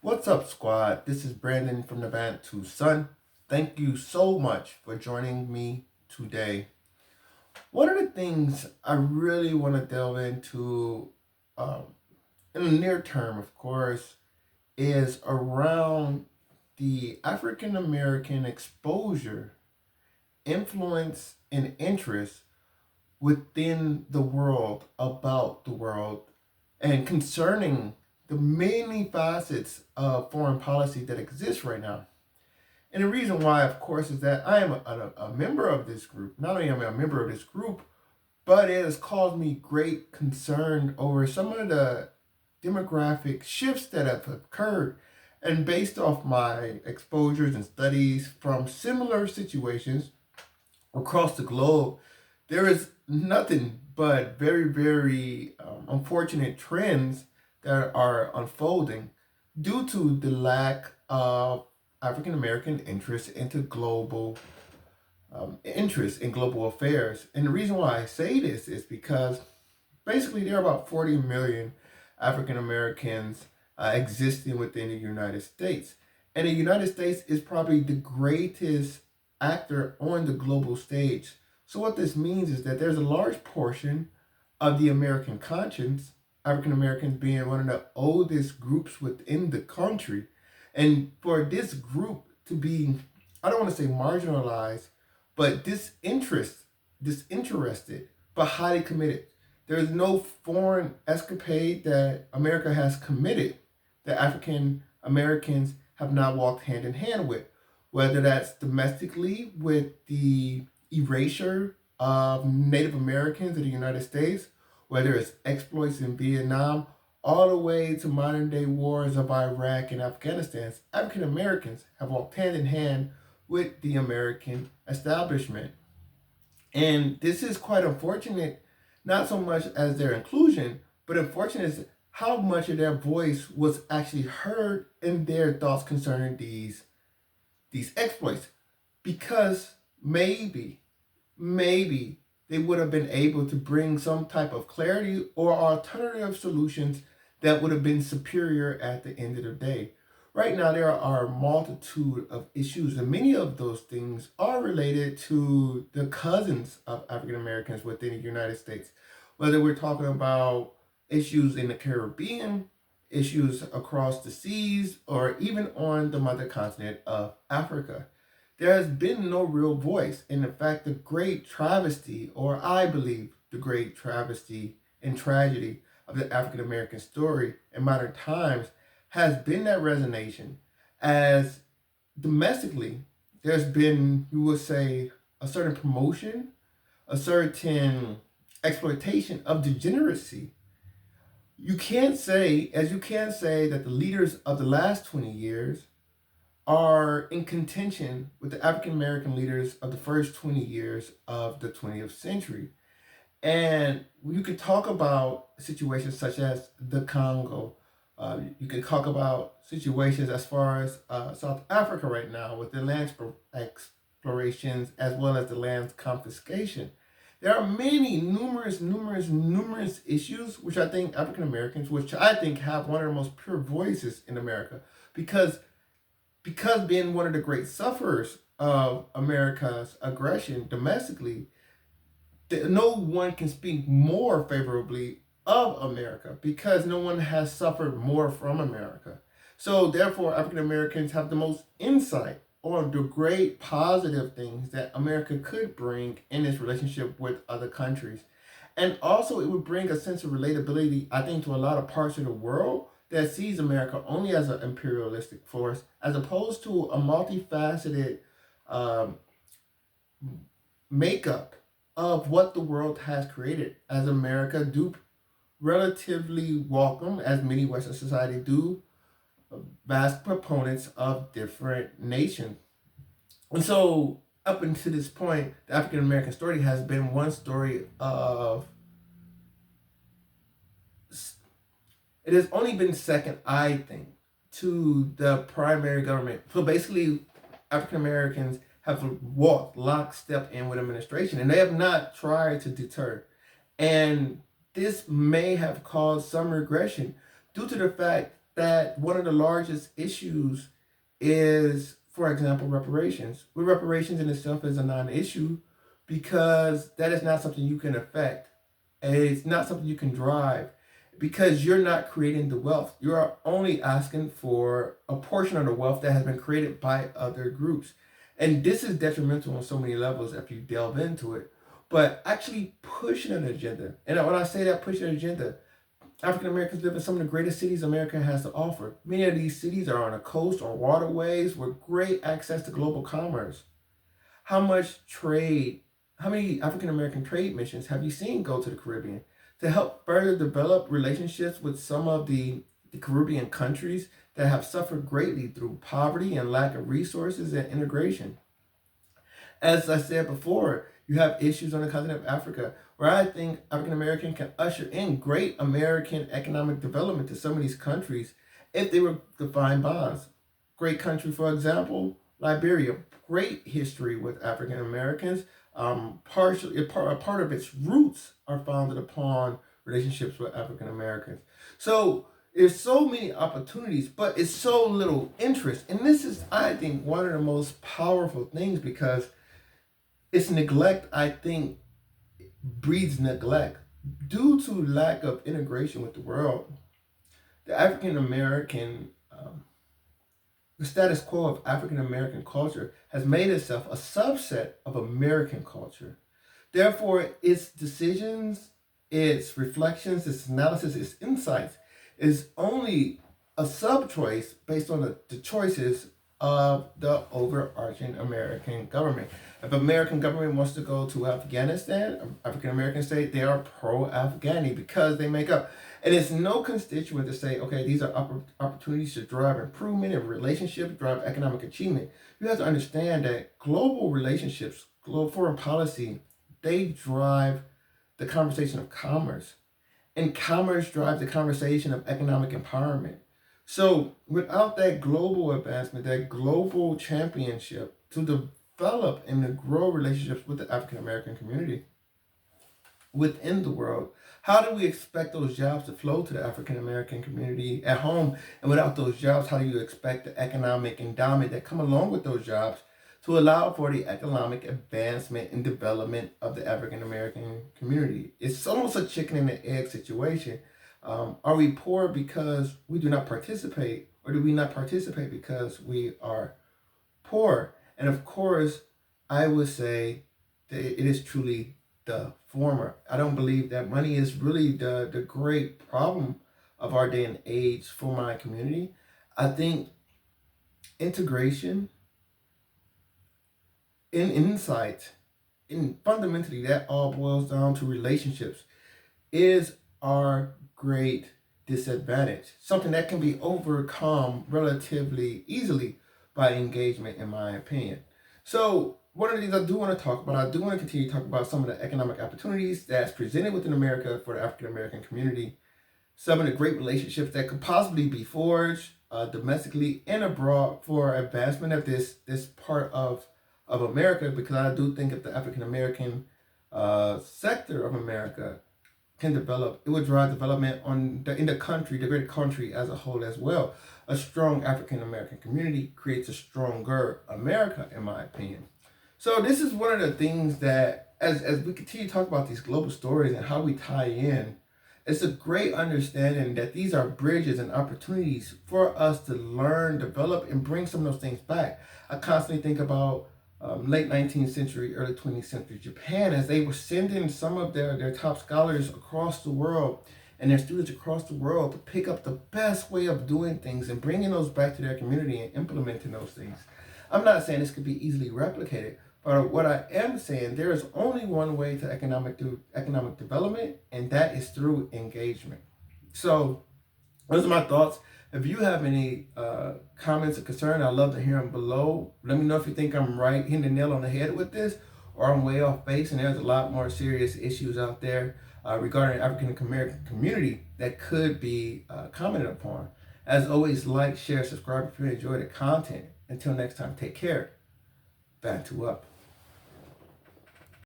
What's up, squad? This is Brandon from the band To Sun. Thank you so much for joining me today. One of the things I really want to delve into um, in the near term, of course, is around the African American exposure, influence, and interest within the world, about the world, and concerning the many facets of foreign policy that exist right now. And the reason why, of course, is that I am a member of this group. Not only am I a member of this group, but it has caused me great concern over some of the demographic shifts that have occurred. And based off my exposures and studies from similar situations across the globe, there is nothing but very unfortunate trends that are unfolding due to the lack of African American interest into global interest in global affairs. And the reason why I say this is because basically there are about 40 million African Americans existing within the United States. And the United States is probably the greatest actor on the global stage. So, what this means is that there's a large portion of the American conscience, African Americans being one of the oldest groups within the country. And for this group to be, I don't want to say marginalized, but disinterested, but highly committed. There is no foreign escapade that America has committed that African Americans have not walked hand in hand with, whether that's domestically with the erasure of Native Americans in the United States, whether it's exploits in Vietnam, all the way to modern day wars of Iraq and Afghanistan. African Americans have walked hand in hand with the American establishment. And this is quite unfortunate, not so much as their inclusion, but unfortunate is how much of their voice was actually heard in their thoughts concerning these exploits. Because maybe they would have been able to bring some type of clarity or alternative solutions that would have been superior at the end of the day. Right now, there are a multitude of issues, and many of those things are related to the cousins of African Americans within the United States. Whether we're talking about issues in the Caribbean, issues across the seas, or even on the mother continent of Africa, there has been no real voice. And in fact, the great travesty, or I believe the great travesty and tragedy of the African American story in modern times has been that resignation. As domestically, there's been, you would say, a certain promotion, a certain exploitation of degeneracy. You can't say, as you can say, that the leaders of the last 20 years are in contention with the African American leaders of the first 20 years of the 20th century. And you could talk about situations such as the Congo. You could talk about situations as far as South Africa right now with the land explorations as well as the land confiscation. There are many, numerous issues which I think African Americans, which I think have one of the most pure voices in America, because being one of the great sufferers of America's aggression domestically, no one can speak more favorably of America because no one has suffered more from America. So therefore, African Americans have the most insight on the great positive things that America could bring in its relationship with other countries. And also, it would bring a sense of relatability, I think, to a lot of parts of the world that sees America only as an imperialistic force, as opposed to a multifaceted um, makeup of what the world has created, as America do relatively welcome, as many Western society do, vast proponents of different nations. And so, up until this point, the African American story has been one story of. It has only been second, I think, to the primary government. So basically, African Americans have walked lockstep in with administration, and they have not tried to deter. And this may have caused some regression due to the fact that one of the largest issues is, for example, reparations. With reparations in itself is a non-issue because that is not something you can affect. It's not something you can drive because you're not creating the wealth. You're only asking for a portion of the wealth that has been created by other groups. And this is detrimental on so many levels if you delve into it. But actually pushing an agenda, and when I say that, pushing an agenda, African Americans live in some of the greatest cities America has to offer. Many of these cities are on a coast or waterways with great access to global commerce. How much trade, how many African American trade missions have you seen go to the Caribbean to help further develop relationships with some of the Caribbean countries that have suffered greatly through poverty and lack of resources and integration? As I said before, you have issues on the continent of Africa where I think African American can usher in great American economic development to some of these countries if they were to find bonds. Great country, for example, Liberia. Great history with African Americans. Partially, a part of its roots are founded upon relationships with African Americans. So there's so many opportunities, but it's so little interest. And this is, I think, one of the most powerful things because it's neglect, I think, breeds neglect. Due to lack of integration with the world, the African American, the status quo of African American culture has made itself a subset of American culture. Therefore, its decisions, its reflections, its analysis, its insights is only a sub-choice based on the choices of the overarching American government. If American government wants to go to Afghanistan, African Americans say they are pro-Afghani because they make up. And it's no constituent to say, okay, these are opportunities to drive improvement in relationships, drive economic achievement. You have to understand that global relationships, global foreign policy, they drive the conversation of commerce. And commerce drives the conversation of economic empowerment. So without that global advancement, that global championship to develop and to grow relationships with the African American community within the world, how do we expect those jobs to flow to the African American community at home? And without those jobs, how do you expect the economic endowment that come along with those jobs to allow for the economic advancement and development of the African American community? It's almost a chicken and the egg situation. Are we poor because we do not participate, or do we not participate because we are poor? And of course, I would say that it is truly the former. I don't believe that money is really the great problem of our day and age for my community. I think integration and insight, and fundamentally that all boils down to relationships, is our great disadvantage. Something that can be overcome relatively easily by engagement, in my opinion. So one of the things I do want to talk about, I do want to continue to talk about some of the economic opportunities that's presented within America for the African American community, some of the great relationships that could possibly be forged domestically and abroad for advancement of this part of America, because I do think if the African American sector of America can develop, it would drive development in the country, the great country as a whole as well. A strong African American community creates a stronger America, in my opinion. So this is one of the things that, as we continue to talk about these global stories and how we tie in, it's a great understanding that these are bridges and opportunities for us to learn, develop, and bring some of those things back. I constantly think about late 19th century, early 20th century Japan, as they were sending some of their top scholars across the world and their students across the world to pick up the best way of doing things and bringing those back to their community and implementing those things. I'm not saying this could be easily replicated, but what I am saying, there is only one way to economic development, and that is through engagement. So those are my thoughts. If you have any comments or concern, I'd love to hear them below. Let me know if you think I'm right, hitting the nail on the head with this, or I'm way off base and there's a lot more serious issues out there regarding the African American community that could be commented upon. As always, like, share, subscribe if you enjoy the content. Until next time, take care. Bantu up.